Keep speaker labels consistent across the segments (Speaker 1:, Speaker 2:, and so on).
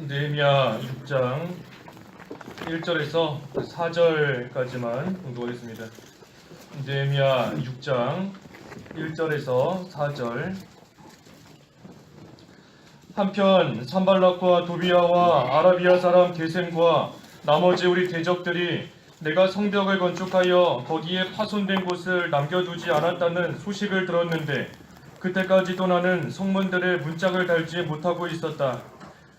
Speaker 1: 느헤미야 6장 1절에서 4절까지만 공부하겠습니다. 느헤미야 6장 1절에서 4절. 한편 산발락과 도비아와 아라비아 사람 게셈과 나머지 우리 대적들이 내가 성벽을 건축하여 거기에 파손된 곳을 남겨두지 않았다는 소식을 들었는데 그때까지도 나는 성문들의 문짝을 달지 못하고 있었다.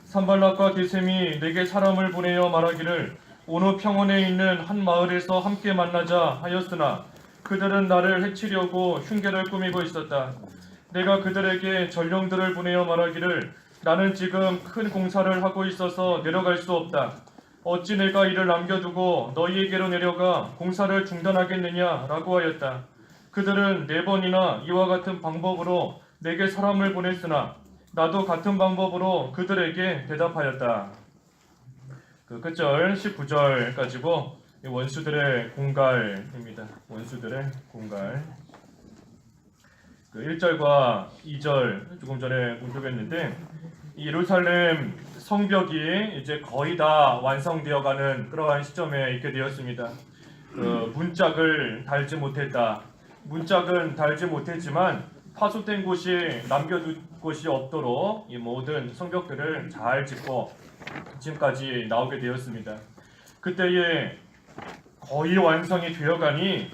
Speaker 1: 산발락과 게셈이 내게 사람을 보내어 말하기를 오노 평원에 있는 한 마을에서 함께 만나자 하였으나 그들은 나를 해치려고 흉계를 꾸미고 있었다. 내가 그들에게 전령들을 보내어 말하기를 나는 지금 큰 공사를 하고 있어서 내려갈 수 없다. 어찌 내가 이를 남겨두고 너희에게로 내려가 공사를 중단하겠느냐라고 하였다. 그들은 4번이나 이와 같은 방법으로 내게 사람을 보냈으나 나도 같은 방법으로 그들에게 대답하였다. 그 끝절 19절까지고 원수들의 공갈입니다. 원수들의 공갈. 그 1절과 2절 조금 전에 공부했는데 예루살렘 성벽이 이제 거의 다 완성되어가는 그러한 시점에 있게 되었습니다. 그 문짝을 달지 못했다. 문짝은 달지 못했지만 파손된 곳이 남겨둘 곳이 없도록 이 모든 성벽들을 잘 짓고 지금까지 나오게 되었습니다. 그때에 거의 완성이 되어가니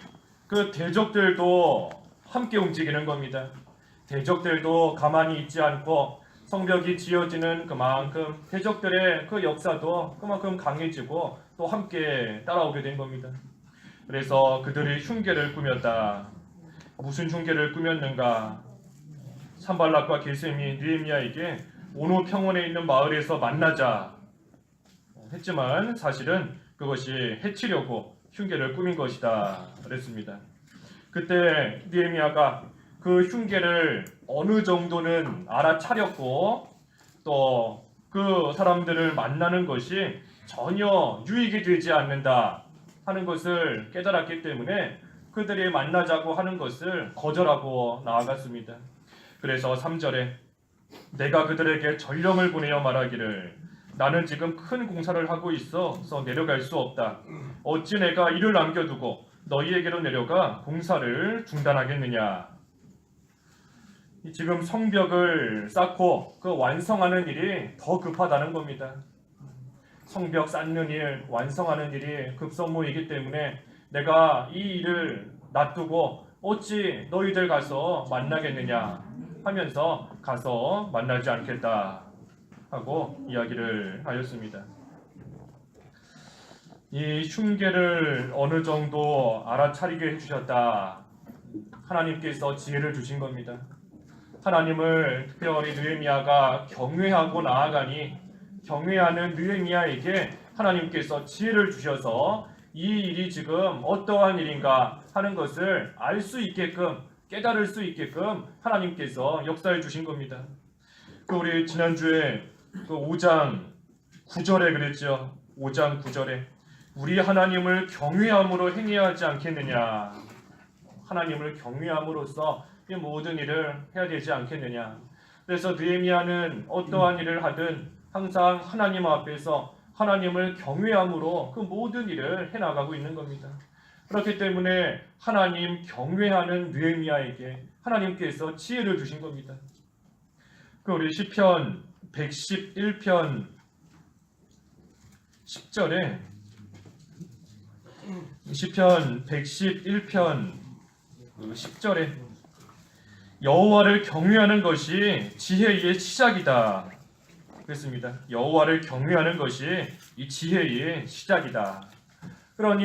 Speaker 1: 그 대적들도 함께 움직이는 겁니다. 대적들도 가만히 있지 않고 성벽이 지어지는 그만큼 대적들의 그 역사도 그만큼 강해지고 또 함께 따라오게 된 겁니다. 그래서 그들이 흉계를 꾸몄다. 무슨 흉계를 꾸몄는가? 산발락과 게셈이 느헤미야에게 오노 평원에 있는 마을에서 만나자 했지만 사실은 그것이 해치려고 흉계를 꾸민 것이다 그랬습니다. 그때 느헤미야가 그 흉계를 어느 정도는 알아차렸고 또 그 사람들을 만나는 것이 전혀 유익이 되지 않는다 하는 것을 깨달았기 때문에 그들이 만나자고 하는 것을 거절하고 나아갔습니다. 그래서 3절에 내가 그들에게 전령을 보내어 말하기를 나는 지금 큰 공사를 하고 있어서 내려갈 수 없다. 어찌 내가 이를 남겨두고 너희에게로 내려가 공사를 중단하겠느냐. 지금 성벽을 쌓고 그 완성하는 일이 더 급하다는 겁니다. 성벽 쌓는 일, 완성하는 일이 급선무이기 때문에 내가 이 일을 놔두고 어찌 너희들 가서 만나겠느냐 하면서 가서 만나지 않겠다 하고 이야기를 하였습니다. 이 흉계를 어느 정도 알아차리게 해주셨다. 하나님께서 지혜를 주신 겁니다. 하나님을 특별히 느헤미야가 경외하고 나아가니 경외하는 느헤미야에게 하나님께서 지혜를 주셔서 이 일이 지금 어떠한 일인가 하는 것을 알 수 있게끔 깨달을 수 있게끔 하나님께서 역사해 주신 겁니다. 우리 지난주에 그 5장 9절에 그랬죠. 5장 9절에 우리 하나님을 경외함으로 행해야 하지 않겠느냐. 하나님을 경외함으로써 이 모든 일을 해야 되지 않겠느냐. 그래서 느헤미야는 어떠한 일을 하든 항상 하나님 앞에서 하나님을 경외함으로 그 모든 일을 해나가고 있는 겁니다. 그렇기 때문에 하나님 경외하는 느헤미야에게 하나님께서 지혜를 주신 겁니다. 우리 시편 111편 10절에 시편 111편 10절에 여호와를 경외하는 것이 지혜의 시작이다. 그렇습니다. 여호와를 경외하는 것이 이 지혜의 시작이다. 그러니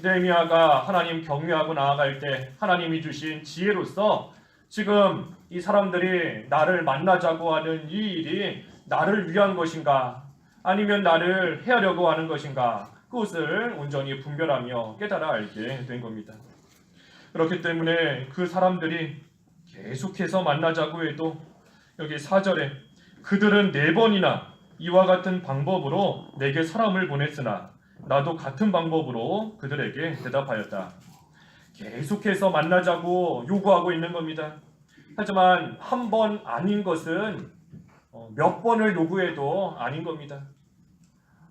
Speaker 1: 느헤미야가 하나님 경외하고 나아갈 때 하나님이 주신 지혜로서 지금 이 사람들이 나를 만나자고 하는 이 일이 나를 위한 것인가 아니면 나를 해하려고 하는 것인가 그것을 온전히 분별하며 깨달아 알게 된 겁니다. 그렇기 때문에 그 사람들이 계속해서 만나자고 해도 여기 4절에 그들은 4번이나 이와 같은 방법으로 내게 사람을 보냈으나 나도 같은 방법으로 그들에게 대답하였다. 계속해서 만나자고 요구하고 있는 겁니다. 하지만 한 번 아닌 것은 몇 번을 요구해도 아닌 겁니다.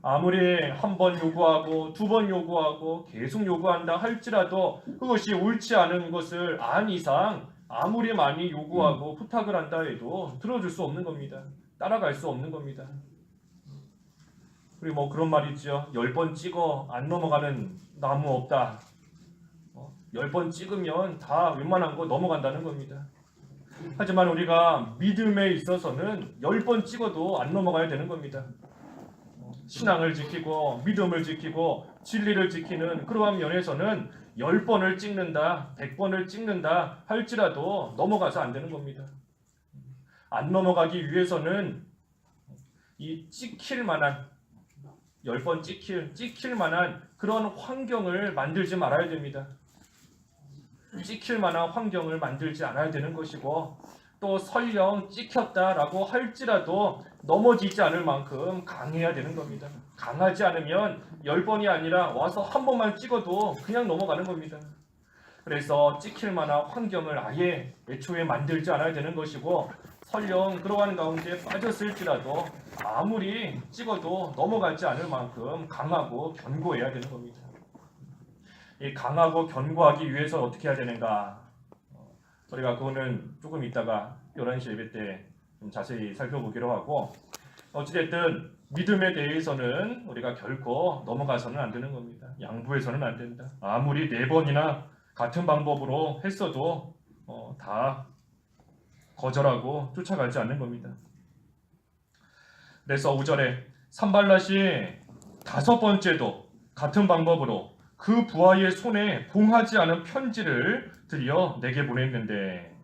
Speaker 1: 아무리 한 번 요구하고 두 번 요구하고 계속 요구한다 할지라도 그것이 옳지 않은 것을 안 이상 아무리 많이 요구하고 부탁을 한다 해도 들어줄 수 없는 겁니다. 따라갈 수 없는 겁니다. 그리고 뭐 그런 말 있죠. 10번 찍어 안 넘어가는 나무 없다. 10번 찍으면 다 웬만한 거 넘어간다는 겁니다. 하지만 우리가 믿음에 있어서는 10번 찍어도 안 넘어가야 되는 겁니다. 신앙을 지키고 믿음을 지키고 진리를 지키는 그러한 면에서는 10번을 찍는다, 100번을 찍는다 할지라도 넘어가서 안 되는 겁니다. 안 넘어가기 위해서는 이 찍힐 만한 10번 찍힐 만한 그런 환경을 만들지 말아야 됩니다. 찍힐 만한 환경을 만들지 않아야 되는 것이고 또 설령 찍혔다라고 할지라도 넘어지지 않을 만큼 강해야 되는 겁니다. 강하지 않으면 10번이 아니라 와서 한 번만 찍어도 그냥 넘어가는 겁니다. 그래서 찍힐 만한 환경을 아예 애초에 만들지 않아야 되는 것이고 설령 그러한 가운데 빠졌을지라도 아무리 찍어도 넘어가지 않을 만큼 강하고 견고해야 되는 겁니다. 이 강하고 견고하기 위해서 어떻게 해야 되는가? 우리가 그거는 조금 이따가 11시 예배 때 좀 자세히 살펴보기로 하고 어찌됐든 믿음에 대해서는 우리가 결코 넘어가서는 안 되는 겁니다. 양보해서는 안 된다. 아무리 4번이나 같은 방법으로 했어도 다 거절하고 쫓아가지 않는 겁니다. 그래서 5절에 산발랏이 5번째도 같은 방법으로 그 부하의 손에 봉하지 않은 편지를 들여 내게 보냈는데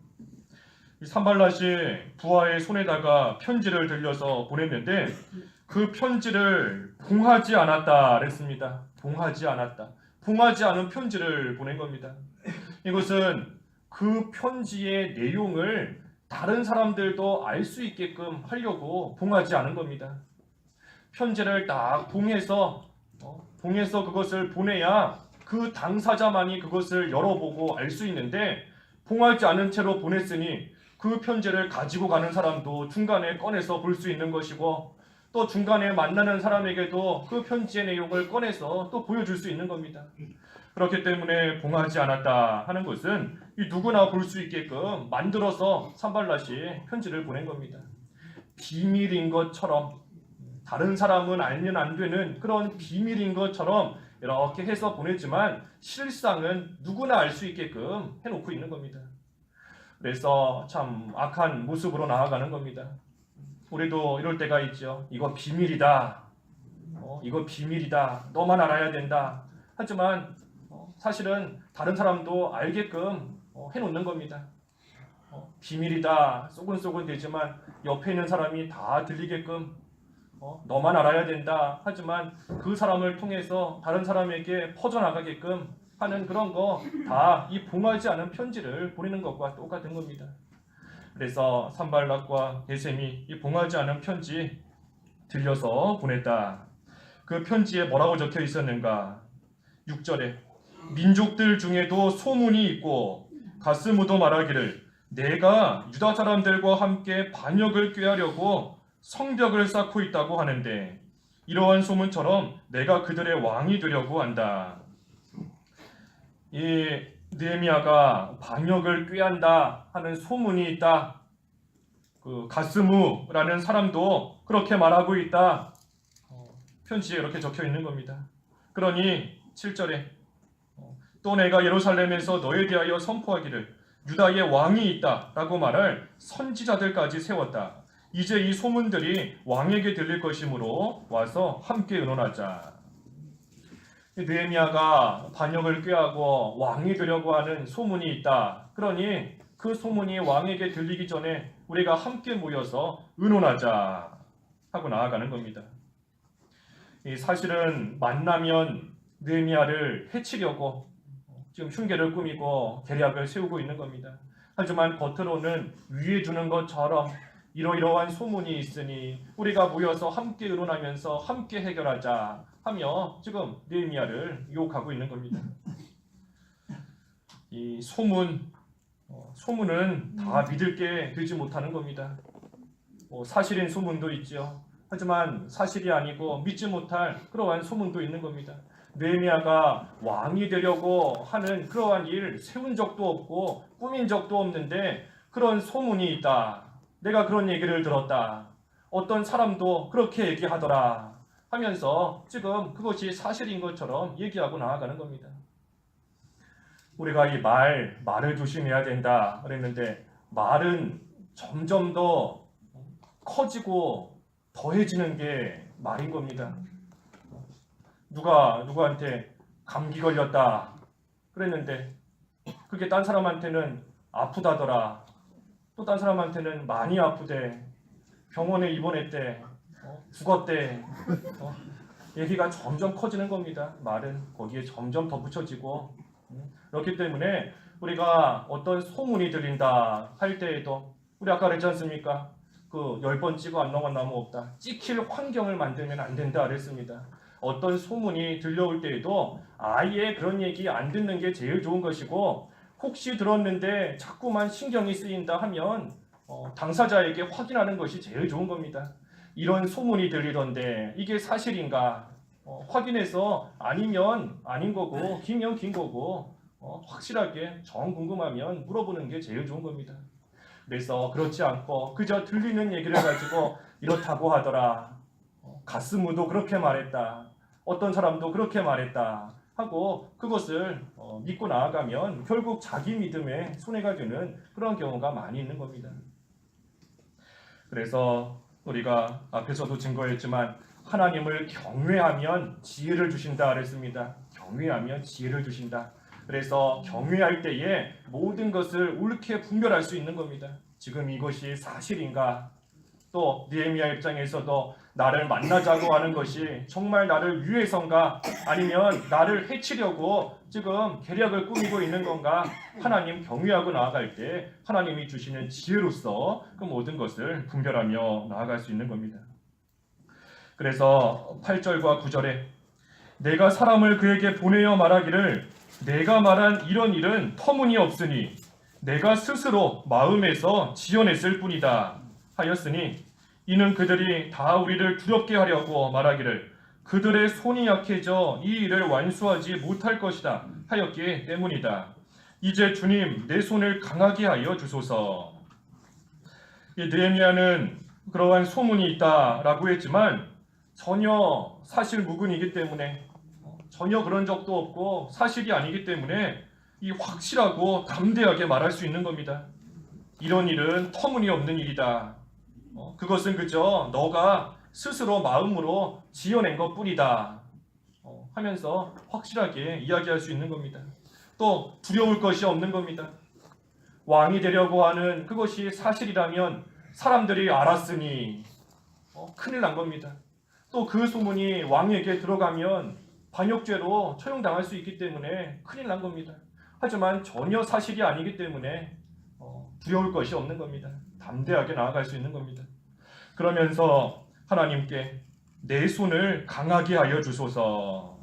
Speaker 1: 이 산발랏이 부하의 손에다가 편지를 들려서 보냈는데 그 편지를 봉하지 않았다 그랬습니다. 봉하지 않았다. 봉하지 않은 편지를 보낸 겁니다. 이것은 그 편지의 내용을 다른 사람들도 알 수 있게끔 하려고 봉하지 않은 겁니다. 편지를 딱 봉해서 그것을 보내야 그 당사자만이 그것을 열어보고 알 수 있는데 봉하지 않은 채로 보냈으니 그 편지를 가지고 가는 사람도 중간에 꺼내서 볼 수 있는 것이고 또 중간에 만나는 사람에게도 그 편지의 내용을 꺼내서 또 보여줄 수 있는 겁니다. 그렇기 때문에 봉하지 않았다 하는 것은 누구나 볼 수 있게끔 만들어서 산발랏이 편지를 보낸 겁니다. 비밀인 것처럼 다른 사람은 알면 안 되는 그런 비밀인 것처럼 이렇게 해서 보냈지만 실상은 누구나 알 수 있게끔 해놓고 있는 겁니다. 그래서 참 악한 모습으로 나아가는 겁니다. 우리도 이럴 때가 있죠. 이거 비밀이다. 이거 비밀이다. 너만 알아야 된다. 하지만 사실은 다른 사람도 알게끔 해놓는 겁니다. 비밀이다. 쏘근쏘근 되지만 옆에 있는 사람이 다 들리게끔 너만 알아야 된다. 하지만 그 사람을 통해서 다른 사람에게 퍼져나가게끔 하는 그런 거 다 이 봉하지 않은 편지를 보내는 것과 똑같은 겁니다. 그래서 산발랏과 게셈이 이 봉하지 않은 편지 들려서 보냈다. 그 편지에 뭐라고 적혀 있었는가? 6절에 민족들 중에도 소문이 있고 가스무도 말하기를 내가 유다 사람들과 함께 반역을 꾀하려고 성벽을 쌓고 있다고 하는데 이러한 소문처럼 내가 그들의 왕이 되려고 한다. 이 느헤미야가 반역을 꾀한다 하는 소문이 있다. 그 가스무라는 사람도 그렇게 말하고 있다. 편지에 이렇게 적혀 있는 겁니다. 그러니 7절에 또 내가 예루살렘에서 너에 대하여 선포하기를 유다의 왕이 있다 라고 말할 선지자들까지 세웠다. 이제 이 소문들이 왕에게 들릴 것이므로 와서 함께 의논하자. 느헤미야가 반역을 꾀하고 왕이 되려고 하는 소문이 있다. 그러니 그 소문이 왕에게 들리기 전에 우리가 함께 모여서 의논하자 하고 나아가는 겁니다. 사실은 만나면 느헤미야를 해치려고 지금 흉계를 꾸미고 계략을 세우고 있는 겁니다. 하지만 겉으로는 위해 주는 것처럼 이러이러한 소문이 있으니 우리가 모여서 함께 의논하면서 함께 해결하자 하며 지금 느헤미야를 유혹하고 있는 겁니다. 이 소문은 다 믿을 게 되지 못하는 겁니다. 사실인 소문도 있죠. 하지만 사실이 아니고 믿지 못할 그러한 소문도 있는 겁니다. 느헤미야가 왕이 되려고 하는 그러한 일 세운 적도 없고 꾸민 적도 없는데 그런 소문이 있다. 내가 그런 얘기를 들었다. 어떤 사람도 그렇게 얘기하더라 하면서 지금 그것이 사실인 것처럼 얘기하고 나아가는 겁니다. 우리가 이 말을 조심해야 된다 그랬는데 말은 점점 더 커지고 더해지는 게 말인 겁니다. 누가 누구한테 감기 걸렸다 그랬는데 그게 딴 사람한테는 아프다더라. 또 딴 사람한테는 많이 아프대. 병원에 입원했대. 죽었대. 얘기가 점점 커지는 겁니다. 말은 거기에 점점 더 붙여지고 그렇기 때문에 우리가 어떤 소문이 들린다 할 때에도 우리 아까 그랬지 않습니까? 그 10번 찍어 안 넘어간 나무 없다. 찍힐 환경을 만들면 안 된다 그랬습니다. 어떤 소문이 들려올 때에도 아예 그런 얘기 안 듣는 게 제일 좋은 것이고 혹시 들었는데 자꾸만 신경이 쓰인다 하면 당사자에게 확인하는 것이 제일 좋은 겁니다. 이런 소문이 들리던데 이게 사실인가? 확인해서 아니면 아닌 거고 기면 긴 거고 확실하게 정 궁금하면 물어보는 게 제일 좋은 겁니다. 그래서 그렇지 않고 그저 들리는 얘기를 가지고 이렇다고 하더라. 가스무도 그렇게 말했다. 어떤 사람도 그렇게 말했다. 하고 그것을 믿고 나아가면 결국 자기 믿음에 손해가 되는 그런 경우가 많이 있는 겁니다. 그래서 우리가 앞에서도 증거했지만 하나님을 경외하면 지혜를 주신다 그랬습니다. 경외하면 지혜를 주신다. 그래서 경외할 때에 모든 것을 옳게 분별할 수 있는 겁니다. 지금 이것이 사실인가? 또 느헤미야 입장에서도 나를 만나자고 하는 것이 정말 나를 위해서인가? 아니면 나를 해치려고 지금 계략을 꾸미고 있는 건가? 하나님 경외하고 나아갈 때 하나님이 주시는 지혜로서 그 모든 것을 분별하며 나아갈 수 있는 겁니다. 그래서 8절과 9절에 내가 사람을 그에게 보내어 말하기를 내가 말한 이런 일은 터무니없으니 내가 스스로 마음에서 지어냈을 뿐이다 하였으니 이는 그들이 다 우리를 두렵게 하려고 말하기를 그들의 손이 약해져 이 일을 완수하지 못할 것이다 하였기 때문이다. 이제 주님 내 손을 강하게 하여 주소서. 이 느헤미야는 그러한 소문이 있다라고 했지만 전혀 사실 무근이기 때문에 전혀 그런 적도 없고 사실이 아니기 때문에 이 확실하고 담대하게 말할 수 있는 겁니다. 이런 일은 터무니없는 일이다. 그것은 그저 너가 스스로 마음으로 지어낸 것뿐이다 하면서 확실하게 이야기할 수 있는 겁니다. 또 두려울 것이 없는 겁니다. 왕이 되려고 하는 그것이 사실이라면 사람들이 알았으니 큰일 난 겁니다. 또 그 소문이 왕에게 들어가면 반역죄로 처형당할 수 있기 때문에 큰일 난 겁니다. 하지만 전혀 사실이 아니기 때문에 두려울 것이 없는 겁니다. 담대하게 나아갈 수 있는 겁니다. 그러면서 하나님께 내 손을 강하게 하여 주소서.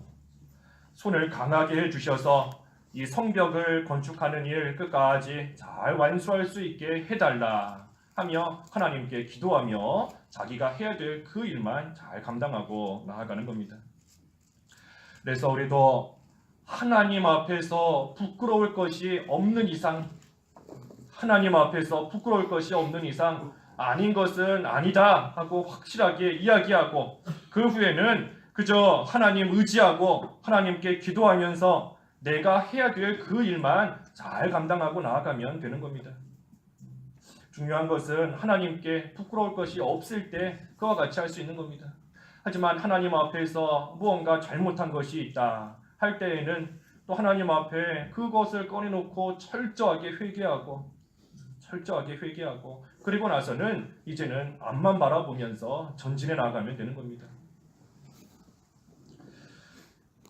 Speaker 1: 손을 강하게 해주셔서 이 성벽을 건축하는 일 끝까지 잘 완수할 수 있게 해달라 하며 하나님께 기도하며 자기가 해야 될 그 일만 잘 감당하고 나아가는 겁니다. 그래서 우리도 하나님 앞에서 부끄러울 것이 없는 이상 하나님 앞에서 부끄러울 것이 없는 이상 아닌 것은 아니다 하고 확실하게 이야기하고 그 후에는 그저 하나님 의지하고 하나님께 기도하면서 내가 해야 될 그 일만 잘 감당하고 나아가면 되는 겁니다. 중요한 것은 하나님께 부끄러울 것이 없을 때 그와 같이 할 수 있는 겁니다. 하지만 하나님 앞에서 무언가 잘못한 것이 있다 할 때에는 또 하나님 앞에 그것을 꺼내놓고 철저하게 회개하고 그리고 나서는 이제는 앞만 바라보면서 전진해 나아가면 되는 겁니다.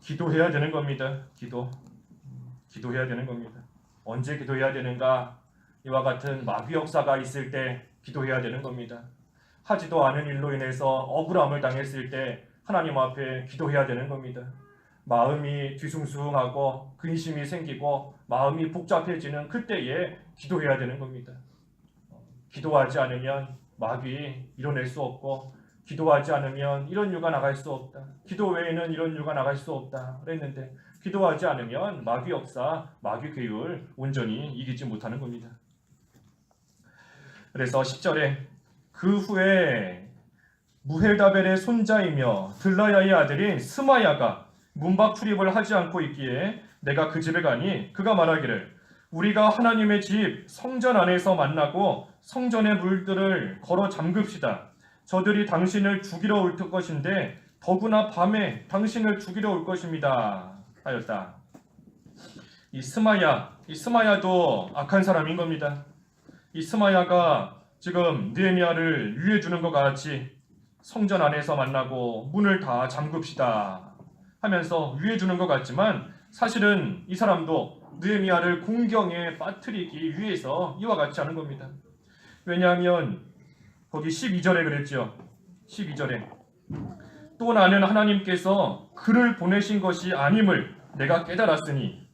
Speaker 1: 기도해야 되는 겁니다. 기도해야 되는 겁니다. 언제 기도해야 되는가? 이와 같은 마귀 역사가 있을 때 기도해야 되는 겁니다. 하지도 않은 일로 인해서 억울함을 당했을 때 하나님 앞에 기도해야 되는 겁니다. 마음이 뒤숭숭하고 근심이 생기고 마음이 복잡해지는 그때에 기도해야 되는 겁니다. 기도하지 않으면 마귀 이뤄낼 수 없고 기도하지 않으면 이런 유가 나갈 수 없다. 기도 외에는 이런 유가 나갈 수 없다. 그랬는데 기도하지 않으면 마귀 역사, 마귀 계율 온전히 이기지 못하는 겁니다. 그래서 10절에 그 후에 무헬다벨의 손자이며 들라야의 아들인 스마야가 문밖 출입을 하지 않고 있기에 내가 그 집에 가니 그가 말하기를 우리가 하나님의 집 성전 안에서 만나고 성전의 물들을 걸어 잠급시다. 저들이 당신을 죽이러 올 것인데 더구나 밤에 당신을 죽이러 올 것입니다. 하였다. 이 스마야도 악한 사람인 겁니다. 이 스마야가 지금 느헤미야를 유해 주는 것 같이 성전 안에서 만나고 문을 다 잠급시다 하면서 유해 주는 것 같지만 사실은 이 사람도 느헤미야를 공경에 빠뜨리기 위해서 이와 같이 하는 겁니다. 왜냐하면 거기 12절에 그랬죠. 12절에 또 나는 하나님께서 그를 보내신 것이 아님을 내가 깨달았으니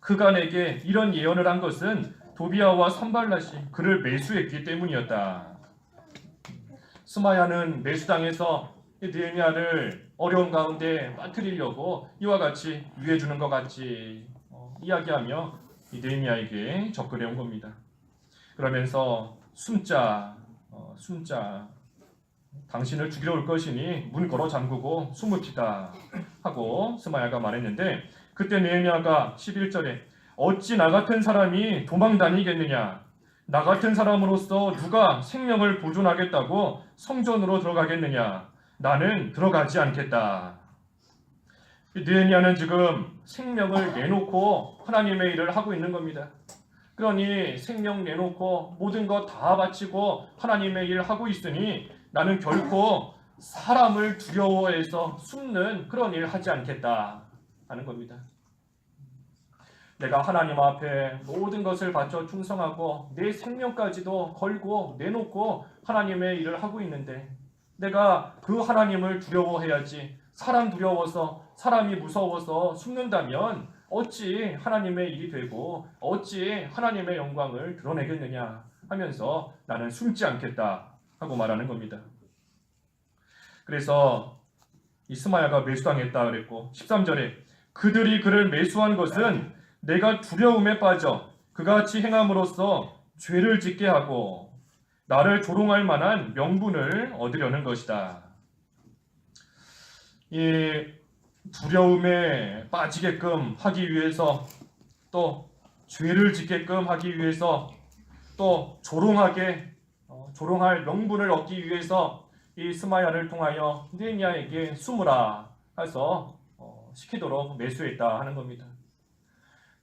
Speaker 1: 그가 내게 이런 예언을 한 것은 도비아와 산발랏이 그를 매수했기 때문이었다. 스마야는 매수당해서 느헤미야를 어려운 가운데 빠뜨리려고 이와 같이 유해 주는 것 같이 이야기하며 이 느헤미야에게 접근해 온 겁니다. 그러면서 숨자 당신을 죽이러 올 것이니 문 걸어 잠그고 숨읍시다 하고 스마야가 말했는데 그때 느헤미야가 11절에 어찌 나 같은 사람이 도망 다니겠느냐 나 같은 사람으로서 누가 생명을 보존하겠다고 성전으로 들어가겠느냐 나는 들어가지 않겠다. 느헤미야는 지금 생명을 내놓고 하나님의 일을 하고 있는 겁니다. 그러니 생명 내놓고 모든 것 다 바치고 하나님의 일을 하고 있으니 나는 결코 사람을 두려워해서 숨는 그런 일을 하지 않겠다 하는 겁니다. 내가 하나님 앞에 모든 것을 바쳐 충성하고 내 생명까지도 걸고 내놓고 하나님의 일을 하고 있는데 내가 그 하나님을 두려워해야지 사람 두려워서 사람이 무서워서 숨는다면 어찌 하나님의 일이 되고 어찌 하나님의 영광을 드러내겠느냐 하면서 나는 숨지 않겠다 하고 말하는 겁니다. 그래서 이 스마야가 매수당했다 그랬고 13절에 그들이 그를 매수한 것은 내가 두려움에 빠져 그같이 행함으로써 죄를 짓게 하고 나를 조롱할 만한 명분을 얻으려는 것이다. 이 두려움에 빠지게끔 하기 위해서 또 죄를 짓게끔 하기 위해서 또 조롱할 명분을 얻기 위해서 이 스마야를 통하여 느헤미야에게 숨으라 해서 시키도록 매수했다 하는 겁니다.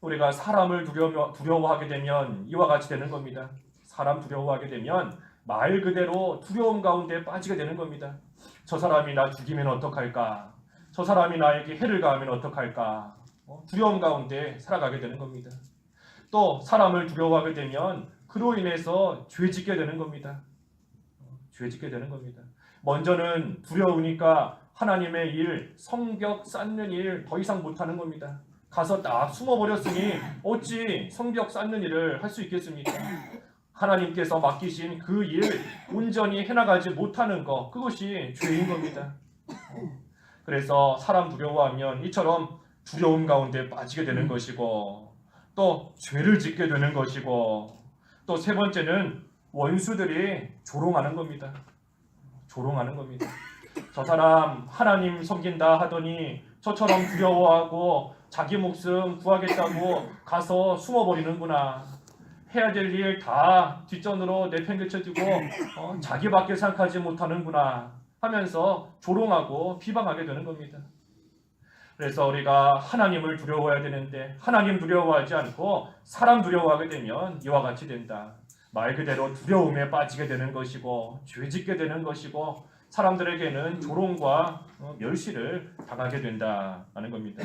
Speaker 1: 우리가 사람을 두려워하게 되면 이와 같이 되는 겁니다. 사람 두려워하게 되면 말 그대로 두려움 가운데 빠지게 되는 겁니다. 저 사람이 나 죽이면 어떡할까? 저 사람이 나에게 해를 가하면 어떡할까? 두려움 가운데 살아가게 되는 겁니다. 또 사람을 두려워하게 되면 그로 인해서 죄짓게 되는 겁니다. 죄짓게 되는 겁니다. 먼저는 두려우니까 하나님의 일, 성벽 쌓는 일 더 이상 못하는 겁니다. 가서 딱 숨어버렸으니 어찌 성벽 쌓는 일을 할 수 있겠습니까? 하나님께서 맡기신 그 일 온전히 해나가지 못하는 것, 그것이 죄인 겁니다. 그래서 사람 두려워하면 이처럼 두려움 가운데 빠지게 되는 것이고 또 죄를 짓게 되는 것이고 또 세 번째는 원수들이 조롱하는 겁니다. 조롱하는 겁니다. 저 사람 하나님 섬긴다 하더니 저처럼 두려워하고 자기 목숨 구하겠다고 가서 숨어버리는구나. 해야 될 일 다 뒷전으로 내팽개쳐지고 자기밖에 생각하지 못하는구나 하면서 조롱하고 비방하게 되는 겁니다. 그래서 우리가 하나님을 두려워해야 되는데 하나님 두려워하지 않고 사람 두려워하게 되면 이와 같이 된다. 말 그대로 두려움에 빠지게 되는 것이고 죄짓게 되는 것이고 사람들에게는 조롱과 멸시를 당하게 된다는 겁니다.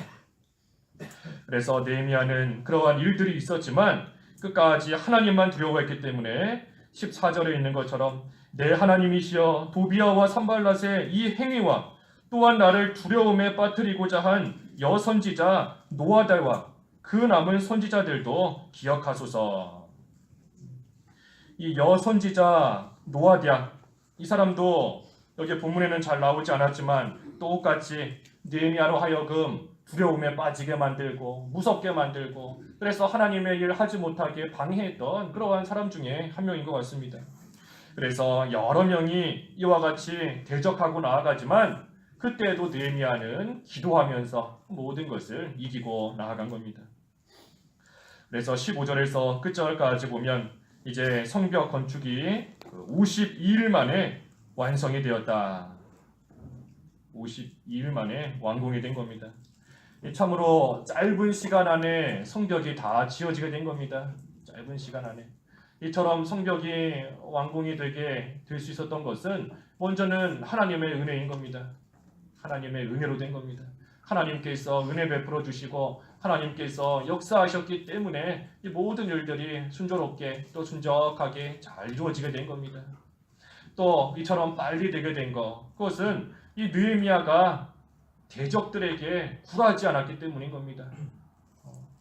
Speaker 1: 그래서 느헤미야는 그러한 일들이 있었지만 끝까지 하나님만 두려워했기 때문에 14절에 있는 것처럼 내 하나님이시여 도비아와 산발랏의 이 행위와 또한 나를 두려움에 빠뜨리고자 한 여선지자 노아달과 그 남은 선지자들도 기억하소서. 이 여선지자 노아디아 이 사람도 여기 본문에는 잘 나오지 않았지만 똑같이 느헤미야로 하여금 두려움에 빠지게 만들고 무섭게 만들고 그래서 하나님의 일 하지 못하게 방해했던 그러한 사람 중에 한 명인 것 같습니다. 그래서 여러 명이 이와 같이 대적하고 나아가지만 그때에도 느헤미야는 기도하면서 모든 것을 이기고 나아간 겁니다. 그래서 15절에서 끝절까지 보면 이제 성벽 건축이 52일 만에 완성이 되었다. 52일 만에 완공이 된 겁니다. 참으로 짧은 시간 안에 성벽이 다 지어지게 된 겁니다. 짧은 시간 안에. 이처럼 성벽이 완공이 되게 될 수 있었던 것은 먼저는 하나님의 은혜인 겁니다. 하나님의 은혜로 된 겁니다. 하나님께서 은혜 베풀어 주시고 하나님께서 역사하셨기 때문에 이 모든 일들이 순조롭게 또 순적하게 잘 이루어지게 된 겁니다. 또 이처럼 빨리 되게 된 것, 그것은 이 느헤미야가 대적들에게 굴하지 않았기 때문인 겁니다.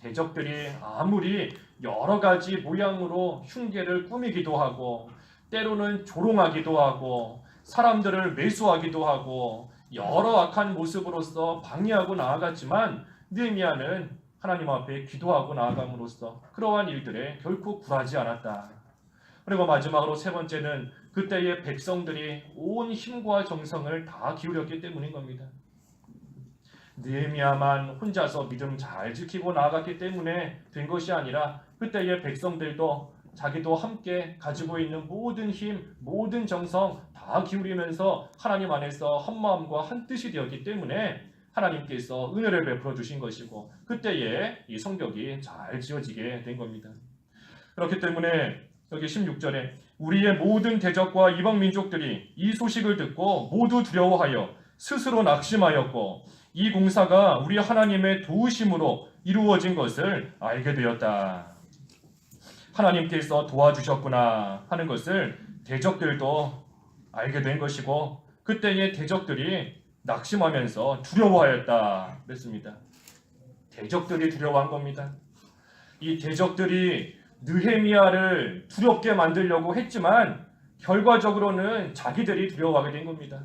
Speaker 1: 대적들이 아무리 여러 가지 모양으로 흉계를 꾸미기도 하고 때로는 조롱하기도 하고 사람들을 매수하기도 하고 여러 악한 모습으로서 방해하고 나아갔지만 느헤미야는 하나님 앞에 기도하고 나아감으로써 그러한 일들에 결코 굴하지 않았다. 그리고 마지막으로 세 번째는 그때의 백성들이 온 힘과 정성을 다 기울였기 때문인 겁니다. 느헤미야만 혼자서 믿음 잘 지키고 나아갔기 때문에 된 것이 아니라 그때의 백성들도 자기도 함께 가지고 있는 모든 힘, 모든 정성 다 기울이면서 하나님 안에서 한마음과 한뜻이 되었기 때문에 하나님께서 은혜를 베풀어 주신 것이고 그때에 이 성벽이 잘 지어지게 된 겁니다. 그렇기 때문에 여기 16절에 우리의 모든 대적과 이방 민족들이 이 소식을 듣고 모두 두려워하여 스스로 낙심하였고 이 공사가 우리 하나님의 도우심으로 이루어진 것을 알게 되었다. 하나님께서 도와주셨구나 하는 것을 대적들도 알게 된 것이고 그때의 대적들이 낙심하면서 두려워하였다 그랬습니다. 대적들이 두려워한 겁니다. 이 대적들이 느헤미야를 두렵게 만들려고 했지만 결과적으로는 자기들이 두려워하게 된 겁니다.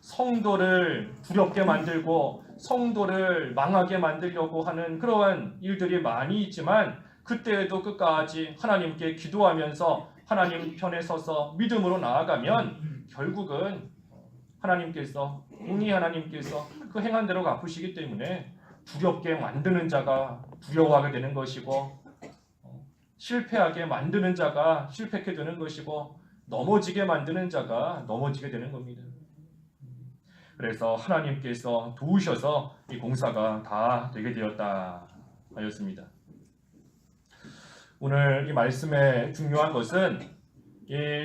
Speaker 1: 성도를 두렵게 만들고 성도를 망하게 만들려고 하는 그러한 일들이 많이 있지만 그때에도 끝까지 하나님께 기도하면서 하나님 편에 서서 믿음으로 나아가면 결국은 하나님께서 공의 하나님께서 그 행한 대로 갚으시기 때문에 두렵게 만드는 자가 두려워하게 되는 것이고 실패하게 만드는 자가 실패하게 되는 것이고 넘어지게 만드는 자가 넘어지게 되는 겁니다. 그래서 하나님께서 도우셔서 이 공사가 다 되게 되었다 하였습니다. 오늘 이 말씀의 중요한 것은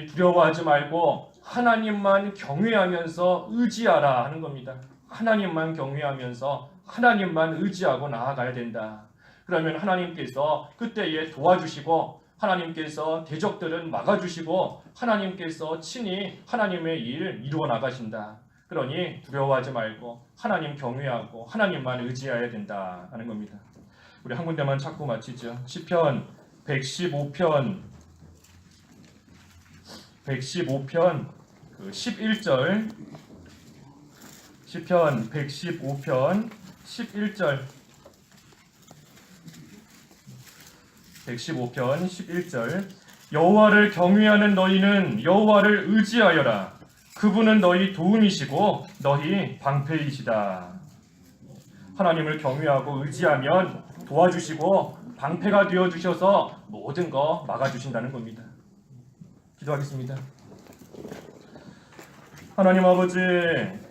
Speaker 1: 두려워하지 말고 하나님만 경외하면서 의지하라 하는 겁니다. 하나님만 경외하면서 하나님만 의지하고 나아가야 된다. 그러면 하나님께서 그때에 도와주시고 하나님께서 대적들은 막아주시고 하나님께서 친히 하나님의 일 이루어 나가신다. 그러니 두려워하지 말고 하나님 경외하고 하나님만 의지해야 된다 하는 겁니다. 우리 한 군데만 찾고 마치죠. 시편 115편 11절 시편 115편 11절 115편 11절 여호와를 경외하는 너희는 여호와를 의지하여라. 그분은 너희 도움이시고 너희 방패이시다. 하나님을 경외하고 의지하면 도와주시고 방패가 되어주셔서 모든 거 막아주신다는 겁니다. 기도하겠습니다. 하나님 아버지,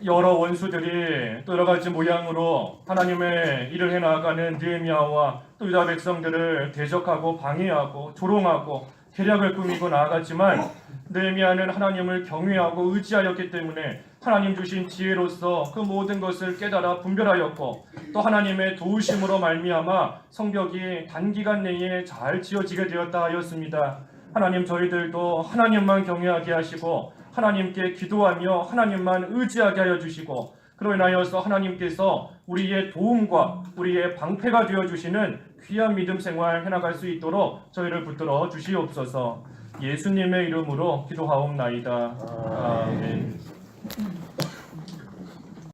Speaker 1: 여러 원수들이 또 여러 가지 모양으로 하나님의 일을 해나가는 느헤미야와 또 유다 백성들을 대적하고 방해하고 조롱하고 계략을 꾸미고 나아갔지만 느헤미야는 하나님을 경외하고 의지하였기 때문에 하나님 주신 지혜로서 그 모든 것을 깨달아 분별하였고 또 하나님의 도우심으로 말미암아 성벽이 단기간 내에 잘 지어지게 되었다 하였습니다. 하나님, 저희들도 하나님만 경외하게 하시고 하나님께 기도하며 하나님만 의지하게 하여 주시고 그로 인하여서 하나님께서 우리의 도움과 우리의 방패가 되어주시는 귀한 믿음 생활 해나갈 수 있도록 저희를 붙들어 주시옵소서. 예수님의 이름으로 기도하옵나이다. 아멘.